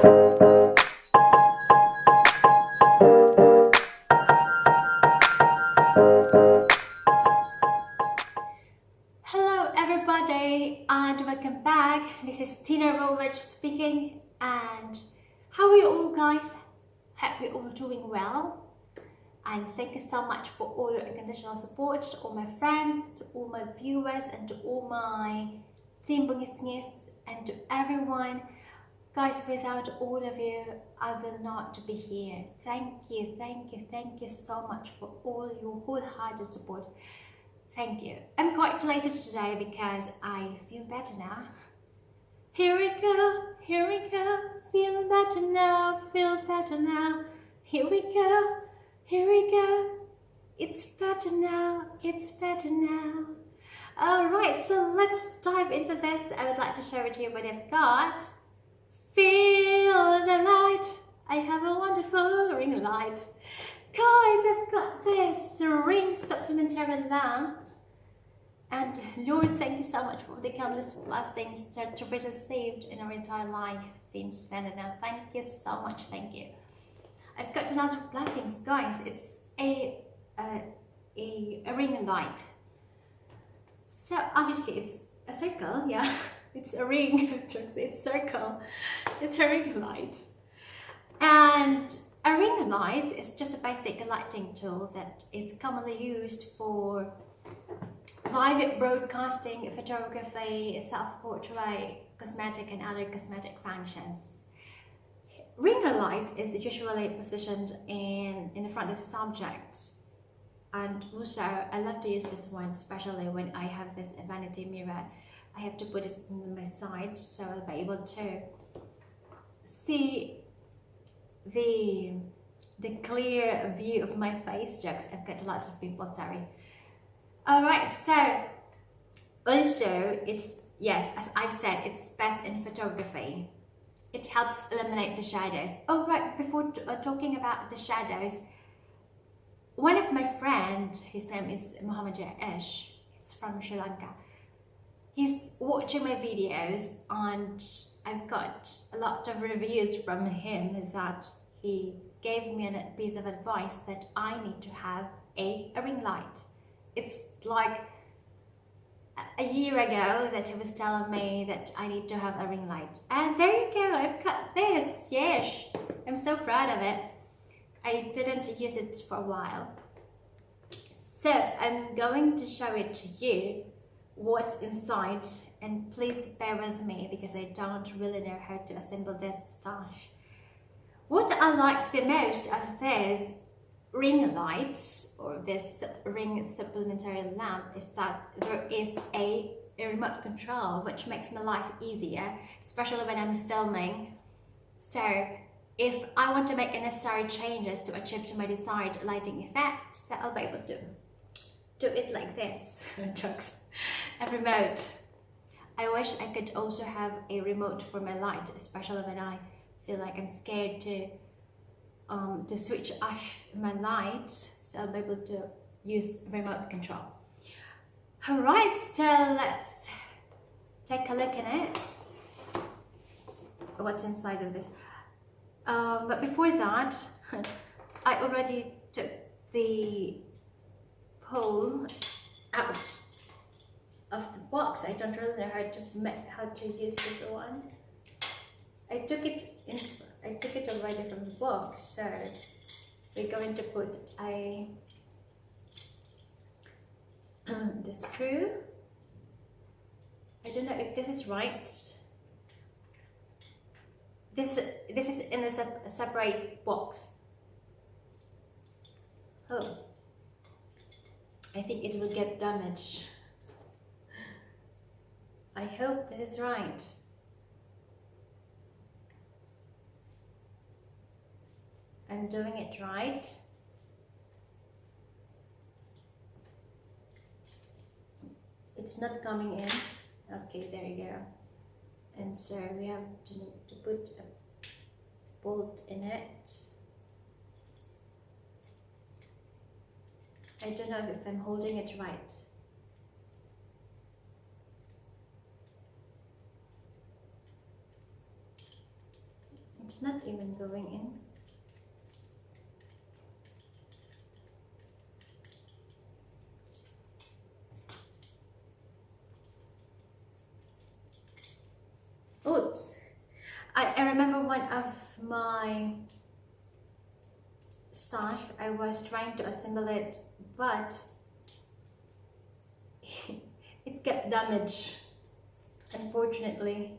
Hello everybody and welcome back. This is ROLREG speaking, and how are you all guys? Hope you're all doing well, and thank you so much for all your unconditional support to all my friends, to all my viewers, and to all my team bungis and to everyone. Guys, without all of you, I will not be here. Thank you so much for all your wholehearted support. Thank you. I'm quite delighted today because I feel better now. Here we go, feel better now, Here we go, it's better now, Alright, so let's dive into this. I would like to share with you what I've got. Feel the light, I have a wonderful ring light. Guys, I've got this ring supplementary lamp, and Lord, thank you so much for the countless blessings that we received in our entire life since then and now. Thank you so much, thank you. I've got another blessings, guys. It's a ring light. So obviously it's a circle, yeah. It's a ring, it's circle. It's a ring light. And a ring light is just a basic lighting tool that is commonly used for live broadcasting, photography, self-portrait, cosmetic and other cosmetic functions. Ring light is usually positioned in the front of the subject, and also I love to use this one especially when I have this vanity mirror. I have to put it on my side so I'll be able to see the clear view of my face. Jokes, I've got a lot of people, sorry. Alright, so also it's, yes, as I've said, it's best in photography. It helps eliminate the shadows. Oh right, before talking about the shadows, one of my friends, his name is Mohammed Jayesh, he's from Sri Lanka. He's watching my videos and I've got a lot of reviews from him that he gave me a piece of advice that I need to have a ring light. It's like a year ago that he was telling me that I need to have a ring light. And there you go, I've got this, yes. I'm so proud of it. I didn't use it for a while. So I'm going to show it to you, what's inside, and please bear with me because I don't really know how to assemble this stuff. What I like the most of this ring light or this ring supplementary lamp is that there is a remote control, which makes my life easier, especially when I'm filming. So if I want to make necessary changes to achieve my desired lighting effect, so I'll be able to do it like this. Jokes. A remote. I wish I could also have a remote for my light, especially when I feel like I'm scared to switch off my light, so I'll be able to use remote control. Alright, so let's take a look at it. What's inside of this? But before that, I already took the pole out of the box. I don't really know how to use this one. I took it already from the box, so we're going to put the screw. I don't know if this is right. This is in a separate box. Oh, I think it will get damaged. I hope this is right. I'm doing it right. It's not coming in. Okay, there you go. And so we have to put a bolt in it. I don't know if I'm holding it right. It's It's not even going in. Oops. I remember one of my stuff, I was trying to assemble it, but it got damaged, unfortunately.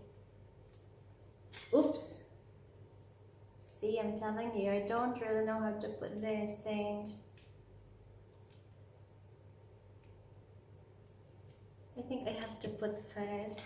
Oops. See, I'm telling you, I don't really know how to put these things. I think I have to put first.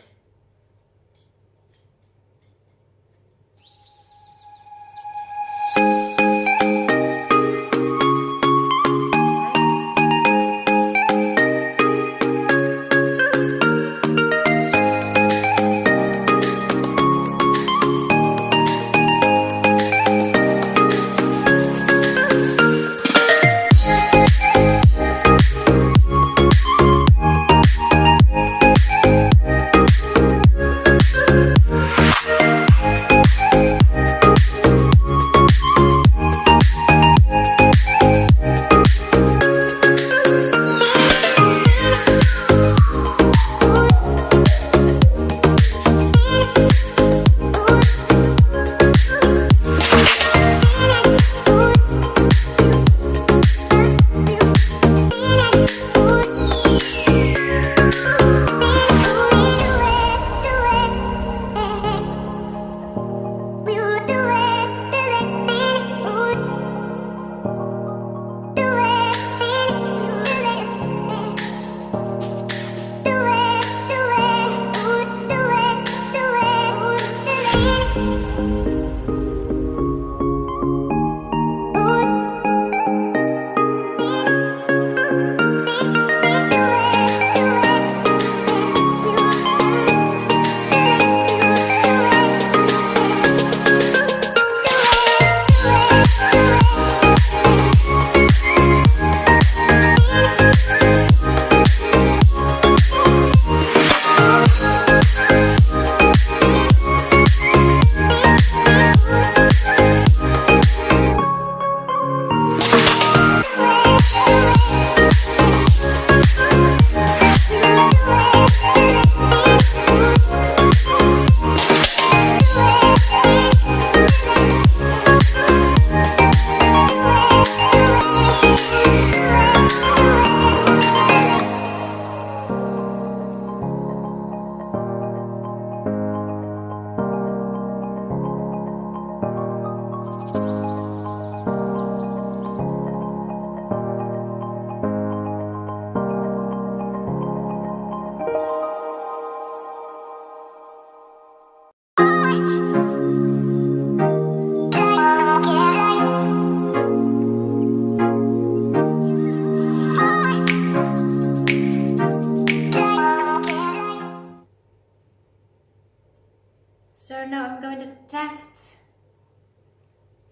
So now I'm going to test.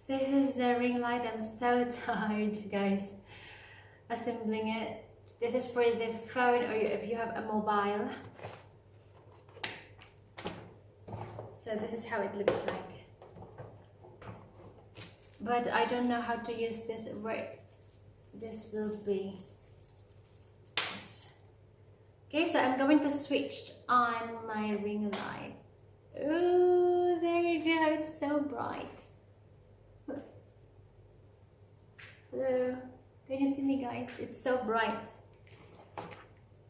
This is the ring light. I'm so tired, guys, assembling it. This is for the phone, or if you have a mobile. So this is how it looks like. But I don't know how to use this, where this will be. Yes. Okay, so I'm going to switch on my ring light. Oh, there you go, it's so bright. Hello, can you see me, guys? It's so bright.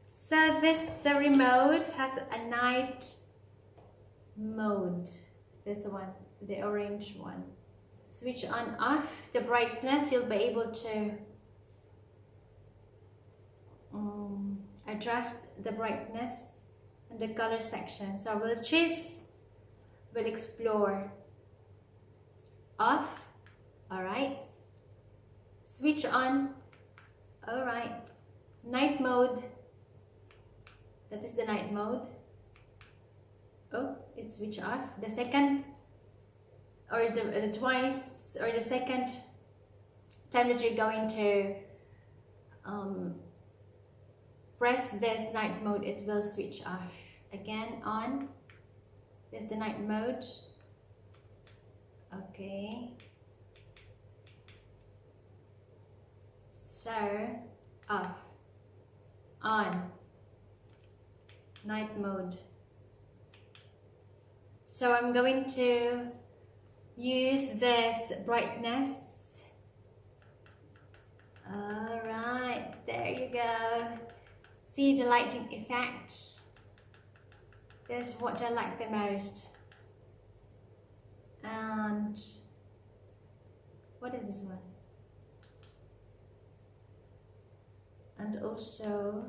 So the remote has a night mode. This one, the orange one. Switch on off the brightness. You'll be able to adjust the brightness and the color section. So we'll choose, we'll explore off. All right, switch on. All right, night mode. That is the night mode. Oh, it's switch off. The second, or the twice, or the second time that you're going to press this night mode, it will switch off. Again, on. There's the night mode. Okay. So, off, on, night mode. So I'm going to use this brightness. Alright, there you go. See the lighting effect? This is what I like the most. And what is this one? And also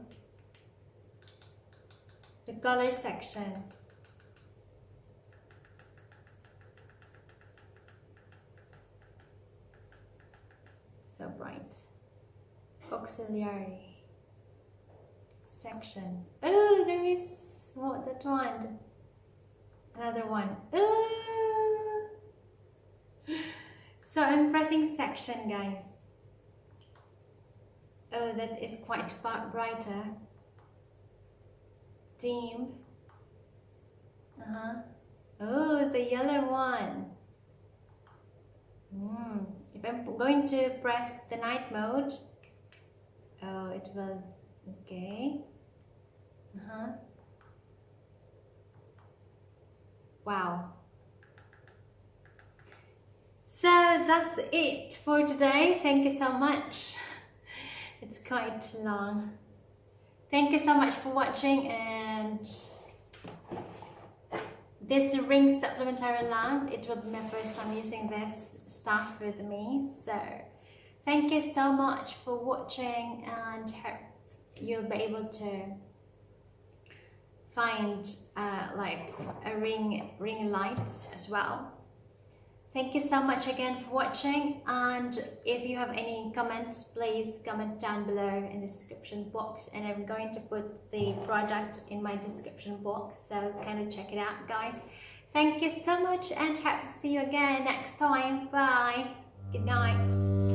the color section. So bright. Auxiliary section. Oh, there is what, that one. Another one. Oh. So I'm pressing section, guys. Oh, that is quite brighter. Dim. Oh, the yellow one. If I'm going to press the night mode, oh, it will, okay. Wow. So that's it for today. Thank you so much. It's quite long. Thank you so much for watching, and this ring supplementary lamp, it will be my first time using this stuff with me. So thank you so much for watching, and hope you'll be able to find like a ring light as well. Thank you so much again for watching, and if you have any comments, please comment down below in the description box, and I'm going to put the product in my description box, so kind of check it out, guys. Thank you so much, and hope to see you again next time. Bye. Good night.